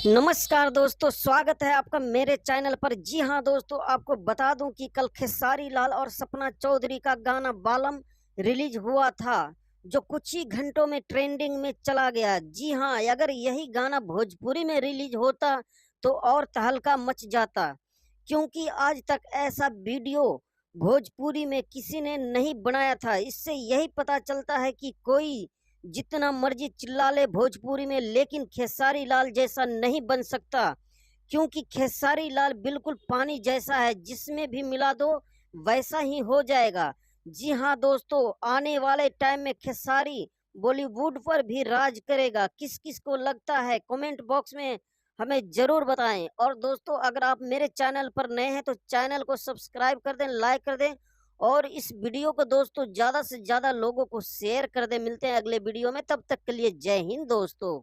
नमस्कार दोस्तों, स्वागत है आपका मेरे चैनल पर। जी हाँ दोस्तों, आपको बता दूं कि कल खेसारी लाल और सपना चौधरी का गाना बालम रिलीज हुआ था, जो कुछ ही घंटों में ट्रेंडिंग में चला गया। जी हाँ, अगर यही गाना भोजपुरी में रिलीज होता तो और तहलका मच जाता, क्योंकि आज तक ऐसा वीडियो भोजपुरी में किसी ने नहीं बनाया था। इससे यही पता चलता है कि कोई जितना मर्जी चिल्ला ले भोजपुरी में, लेकिन खेसारी लाल जैसा नहीं बन सकता, क्योंकि खेसारी लाल बिल्कुल पानी जैसा है, जिसमें भी मिला दो वैसा ही हो जाएगा। जी हाँ दोस्तों, आने वाले टाइम में खेसारी बॉलीवुड पर भी राज करेगा। किस किस को लगता है, कमेंट बॉक्स में हमें जरूर बताएं। और दोस्तों, अगर आप मेरे चैनल पर नए हैं तो चैनल को सब्सक्राइब कर दें, लाइक कर दें, और इस वीडियो को दोस्तों ज़्यादा से ज़्यादा लोगों को शेयर कर दें। मिलते हैं अगले वीडियो में, तब तक के लिए जय हिंद दोस्तों।